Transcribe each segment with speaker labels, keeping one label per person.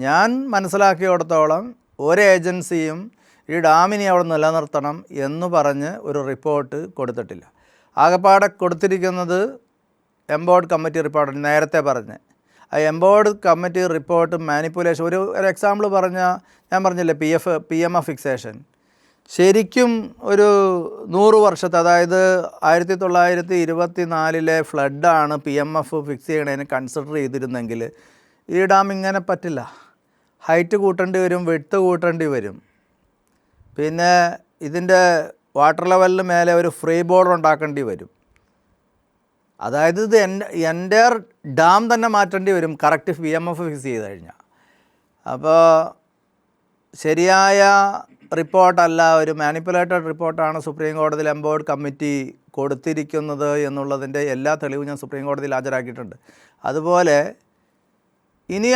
Speaker 1: ഞാൻ മനസ്സിലാക്കിയിടത്തോളം ഒരു ഏജൻസിയും ഈ ഡാമിനെ അവിടെ നിലനിർത്തണം എന്ന് പറഞ്ഞ് ഒരു റിപ്പോർട്ട് കൊടുത്തിട്ടില്ല. ആകപ്പാടെ കൊടുത്തിരിക്കുന്നത് എംബോർഡ് കമ്മിറ്റി റിപ്പോർട്ട്. നേരത്തെ പറഞ്ഞ് ആ എംബോർഡ് കമ്മിറ്റി റിപ്പോർട്ട് മാനിപ്പുലേഷൻ. ഒരു എക്സാമ്പിൾ പറഞ്ഞാൽ ഞാൻ പറഞ്ഞില്ലേ PMF ഫിക്സേഷൻ ശരിക്കും ഒരു 100 വർഷത്തെ, അതായത് 1924 ഫ്ലഡാണ് PMF ഫിക്സ് ചെയ്യണതിന് കൺസിഡർ ചെയ്തിരുന്നെങ്കിൽ ഈ ഡാം ഇങ്ങനെ പറ്റില്ല. ഹൈറ്റ് കൂട്ടേണ്ടി വരും, വിഡ്ത്ത് കൂട്ടേണ്ടി വരും. പിന്നെ ഇതിൻ്റെ വാട്ടർ ലെവലിന് മേലെ ഒരു ഫ്രീ ബോർഡർ ഉണ്ടാക്കേണ്ടി വരും. അതായത് ഇത് എൻ്റെ ഡാം തന്നെ മാറ്റേണ്ടി വരും കറക്റ്റ് PMF ഫിക്സ് ചെയ്ത് കഴിഞ്ഞാൽ. അപ്പോൾ ശരിയായ റിപ്പോർട്ടല്ല, ഒരു മാനിപ്പുലേറ്റഡ് റിപ്പോർട്ടാണ് സുപ്രീം കോടതിയിൽ എംബോർഡ് കമ്മിറ്റി കൊടുത്തിരിക്കുന്നത് എന്നുള്ളതിൻ്റെ എല്ലാ തെളിവും ഞാൻ സുപ്രീം കോടതിയിൽ ഹാജരാക്കിയിട്ടുണ്ട്. അതുപോലെ ഇനി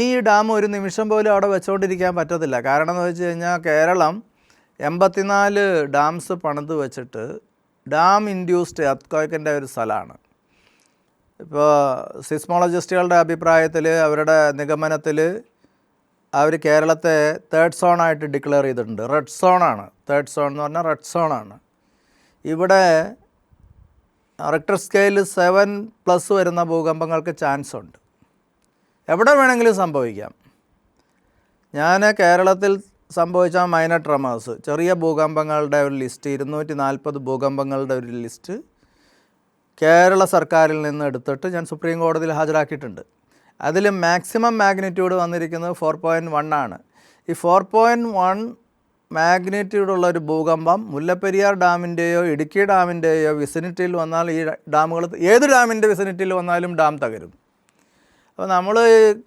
Speaker 1: ഈ ഡാം ഒരു നിമിഷം പോലും അവിടെ വെച്ചുകൊണ്ടിരിക്കാൻ പറ്റത്തില്ല. കാരണം എന്ന് വെച്ച് കഴിഞ്ഞാൽ കേരളം 84 ഡാംസ് പണിത് വെച്ചിട്ട് ഡാം ഇൻഡ്യൂസ്ഡ് എർത്ത്ക്വേക്കിൻ്റെ ഒരു സ്ഥലമാണ്. ഇപ്പോൾ സിസ്മോളജിസ്റ്റുകളുടെ അഭിപ്രായത്തിൽ, അവരുടെ നിഗമനത്തിൽ അവർ കേരളത്തെ തേർഡ് സോണായിട്ട് ഡിക്ലെയർ ചെയ്തിട്ടുണ്ട്. റെഡ് സോണാണ്. തേർഡ് സോൺ എന്ന് പറഞ്ഞാൽ റെഡ് സോണാണ്. ഇവിടെ റിക്ടർ സ്കെയിൽ 7+ വരുന്ന ഭൂകമ്പങ്ങൾക്ക് ചാൻസ് ഉണ്ട്. എവിടെ വേണമെങ്കിലും സംഭവിക്കാം. ഞാൻ കേരളത്തിൽ സംഭവിച്ച മൈനർ ട്രമേഴ്സ്, ചെറിയ ഭൂകമ്പങ്ങളുടെ ഒരു ലിസ്റ്റ്, 240 ഭൂകമ്പങ്ങളുടെ ഒരു ലിസ്റ്റ് കേരള സർക്കാരിൽ നിന്ന് എടുത്തിട്ട് ഞാൻ സുപ്രീം കോടതിയിൽ ഹാജരാക്കിയിട്ടുണ്ട്. അതിൽ മാക്സിമം മാഗ്നിറ്റ്യൂഡ് വന്നിരിക്കുന്നത് 4.1 ആണ്. ഈ 4.1 മാഗ്നിറ്റ്യൂഡുള്ളൊരു ഭൂകമ്പം മുല്ലപ്പെരിയാർ ഡാമിൻ്റെയോ ഇടുക്കി ഡാമിൻ്റെയോ വിസിനിറ്റിയിൽ വന്നാൽ, ഈ ഡാമുകൾ ഏത് ഡാമിൻ്റെ വിസിനിറ്റിയിൽ വന്നാലും ഡാം തകരും. അപ്പോൾ നമ്മൾ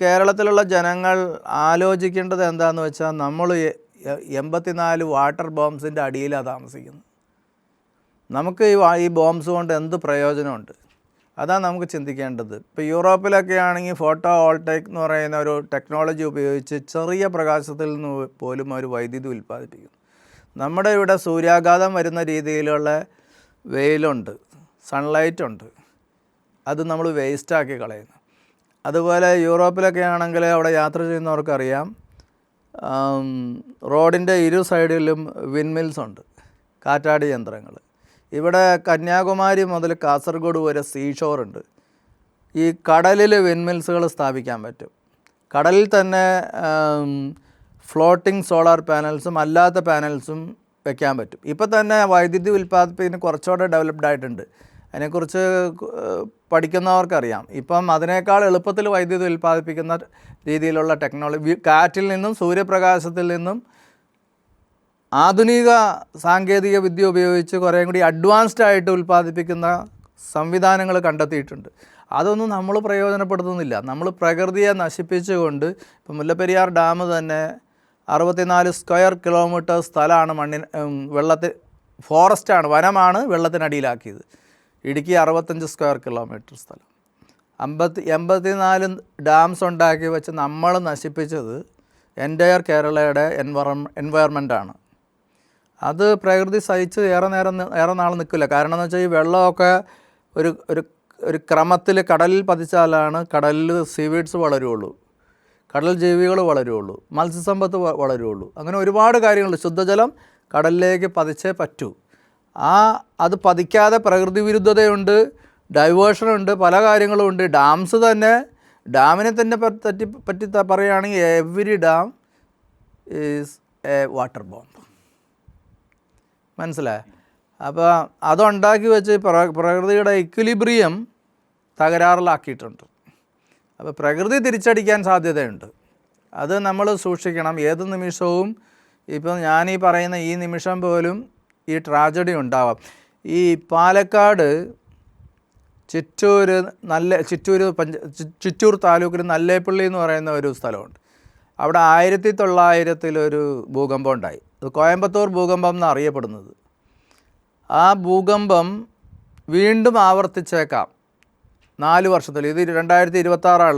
Speaker 1: കേരളത്തിലുള്ള ജനങ്ങൾ ആലോചിക്കേണ്ടത് എന്താണെന്ന് വെച്ചാൽ, നമ്മൾ 84 വാട്ടർ ബോംബ്സിൻ്റെ അടിയിലാണ് താമസിക്കുന്നത്. നമുക്ക് ഈ ബോംബ്സ് കൊണ്ട് എന്ത് പ്രയോജനമുണ്ട്? അതാണ് നമുക്ക് ചിന്തിക്കേണ്ടത്. ഇപ്പോൾ യൂറോപ്പിലൊക്കെ ആണെങ്കിൽ ഫോട്ടോ വോൾട്ടൈക് എന്ന് പറയുന്ന ഒരു ടെക്നോളജി ഉപയോഗിച്ച് ചെറിയ പ്രകാശത്തിൽ നിന്ന് പോലും ഒരു വൈദ്യുതി ഉൽപ്പാദിപ്പിക്കുന്നു. നമ്മുടെ ഇവിടെ സൂര്യാഘാതം വരുന്ന രീതിയിലുള്ള വെയിലുണ്ട്, സൺലൈറ്റ് ഉണ്ട്, അത് നമ്മൾ വേസ്റ്റാക്കി കളയുന്നു. അതുപോലെ യൂറോപ്പിലൊക്കെ ആണെങ്കിൽ അവിടെ യാത്ര ചെയ്യുന്നവർക്കറിയാം, റോഡിൻ്റെ ഇരു സൈഡിലും വിൻമിൽസ് ഉണ്ട്, കാറ്റാടി യന്ത്രങ്ങൾ. ഇവിടെ കന്യാകുമാരി മുതൽ കാസർഗോഡ് വരെ സീഷോറുണ്ട്. ഈ കടലിൽ വിൻമിൽസുകൾ സ്ഥാപിക്കാൻ പറ്റും. കടലിൽ തന്നെ ഫ്ലോട്ടിംഗ് സോളാർ പാനൽസും അല്ലാത്ത പാനൽസും വെക്കാൻ പറ്റും. ഇപ്പോൾ തന്നെ വൈദ്യുതി ഉൽപ്പാദിപ്പിക്കുന്ന കുറച്ചുകൂടെ ഡെവലപ്ഡ് ആയിട്ടുണ്ട്. അതിനെക്കുറിച്ച് പഠിക്കുന്നവർക്കറിയാം. ഇപ്പം അതിനേക്കാൾ എളുപ്പത്തിൽ വൈദ്യുതി ഉൽപ്പാദിപ്പിക്കുന്ന രീതിയിലുള്ള ടെക്നോളജി, കാറ്റിൽ നിന്നും സൂര്യപ്രകാശത്തിൽ നിന്നും ആധുനിക സാങ്കേതിക വിദ്യ ഉപയോഗിച്ച് കുറേ കൂടി അഡ്വാൻസ്ഡ് ആയിട്ട് ഉൽപ്പാദിപ്പിക്കുന്ന സംവിധാനങ്ങൾ കണ്ടെത്തിയിട്ടുണ്ട്. അതൊന്നും നമ്മൾ പ്രയോജനപ്പെടുത്തുന്നില്ല. നമ്മൾ പ്രകൃതിയെ നശിപ്പിച്ചുകൊണ്ട്, ഇപ്പം മുല്ലപ്പെരിയാർ ഡാം തന്നെ 64 സ്ക്വയർ കിലോമീറ്റർ സ്ഥലമാണ് വെള്ളത്തിൽ, ഫോറസ്റ്റാണ്, വനമാണ് വെള്ളത്തിനടിയിലാക്കിയത്. ഇടുക്കി 65 സ്ക്വയർ കിലോമീറ്റർ സ്ഥലം. 84 ഡാംസ് ഉണ്ടാക്കി വെച്ച് നമ്മൾ നശിപ്പിച്ചത് എൻ്റയർ കേരളയുടെ എൻവയറമെൻറ്റാണ്. അത് പ്രകൃതി സഹിച്ച് ഏറെ നാൾ നിൽക്കില്ല. കാരണം എന്ന് വെച്ചാൽ ഈ വെള്ളമൊക്കെ ഒരു ക്രമത്തിൽ കടലിൽ പതിച്ചാലാണ് കടലിൽ സീവീഡ്സ് വളരുള്ളൂ, കടൽ ജീവികൾ വളരുള്ളൂ, മത്സ്യസമ്പത്ത് വളരുള്ളൂ. അങ്ങനെ ഒരുപാട് കാര്യങ്ങളുണ്ട്. ശുദ്ധജലം കടലിലേക്ക് പതിച്ചേ പറ്റൂ. അത് പതിക്കാതെ പ്രകൃതി വിരുദ്ധതയുണ്ട്, ഡൈവേർഷനുണ്ട്, പല കാര്യങ്ങളുമുണ്ട്. ഡാംസ് തന്നെ, ഡാമിനെ തന്നെ പറ്റി പറയുകയാണെങ്കിൽ every dam is A water bomb. മനസ്സിലായി? അപ്പോൾ അതുണ്ടാക്കി വെച്ച് പ്രകൃതിയുടെ ഇക്വിലിബ്രിയം തകരാറിലാക്കിയിട്ടുണ്ട്. അപ്പോൾ പ്രകൃതി തിരിച്ചടിക്കാൻ സാധ്യതയുണ്ട്. അത് നമ്മൾ സൂക്ഷിക്കണം. ഏത് നിമിഷവും, ഇപ്പം ഞാനീ പറയുന്ന ഈ നിമിഷം പോലും ഈ ട്രാജഡി ഉണ്ടാവാം. ഈ പാലക്കാട് ചിറ്റൂർ താലൂക്കിൽ നല്ലേപ്പള്ളി എന്ന് പറയുന്ന ഒരു സ്ഥലമുണ്ട്. അവിടെ 1900 ഭൂകമ്പം ഉണ്ടായി. അത് കോയമ്പത്തൂർ ഭൂകമ്പം എന്നറിയപ്പെടുന്നത്. ആ ഭൂകമ്പം വീണ്ടും ആവർത്തിച്ചേക്കാം 4 വർഷത്തിൽ. ഇത് 2026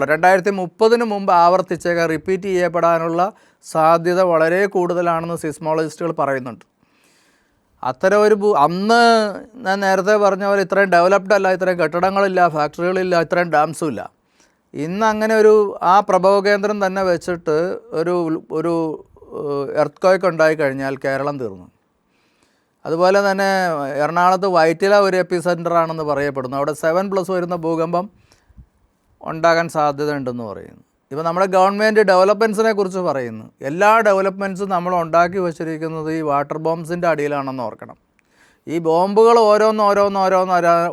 Speaker 1: 2030 മുമ്പ് ആവർത്തിച്ചേക്കാം, റിപ്പീറ്റ് ചെയ്യപ്പെടാനുള്ള സാധ്യത വളരെ കൂടുതലാണെന്ന് സിസ്മോളജിസ്റ്റുകൾ പറയുന്നുണ്ട്. അത്തരം ഒരു അന്ന് ഞാൻ നേരത്തെ പറഞ്ഞ പോലെ ഇത്രയും ഡെവലപ്ഡ് അല്ല, ഇത്രയും കെട്ടിടങ്ങളില്ല, ഫാക്ടറികളില്ല, ഇത്രയും ഡാംസും ഇല്ല. ഇന്ന് അങ്ങനെ ഒരു ആ പ്രഭവ കേന്ദ്രം തന്നെ വെച്ചിട്ട് ഒരു ഒരു എർത്ത്ക്വേക്ക് ഉണ്ടായി കഴിഞ്ഞാൽ കേരളം തീർന്നു. അതുപോലെ തന്നെ എറണാകുളത്ത് വൈറ്റില ഒരു എപ്പിസെൻ്ററാണെന്ന് പറയപ്പെടുന്നു. അവിടെ 7+ വരുന്ന ഭൂകമ്പം ഉണ്ടാകാൻ സാധ്യതയുണ്ടെന്ന് പറയുന്നു. ഇപ്പോൾ നമ്മുടെ ഗവൺമെൻറ് ഡെവലപ്മെൻറ്റ്സിനെ കുറിച്ച് പറയുന്നു. എല്ലാ ഡെവലപ്മെൻറ്റ്സും നമ്മൾ ഉണ്ടാക്കി വച്ചിരിക്കുന്നത് ഈ വാട്ടർ ബോംബ്സിൻ്റെ അടിയിലാണെന്ന് ഓർക്കണം. ഈ ബോംബുകൾ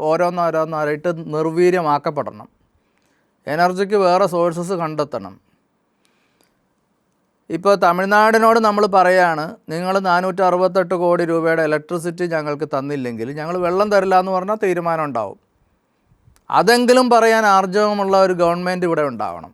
Speaker 1: ഓരോന്നോരോന്നായിട്ട് നിർവീര്യമാക്കപ്പെടണം. എനർജിക്ക് വേറെ സോഴ്സസ് കണ്ടെത്തണം. ഇപ്പോൾ തമിഴ്നാടിനോട് നമ്മൾ പറയുകയാണ്, നിങ്ങൾ 468 കോടി രൂപയുടെ ഇലക്ട്രിസിറ്റി ഞങ്ങൾക്ക് തന്നില്ലെങ്കിൽ ഞങ്ങൾ വെള്ളം തരില്ല എന്ന് പറഞ്ഞാൽ തീരുമാനം ഉണ്ടാവും. അതെങ്കിലും പറയാൻ ആർജവമുള്ള ഒരു ഗവൺമെൻറ് ഇവിടെ ഉണ്ടാവണം.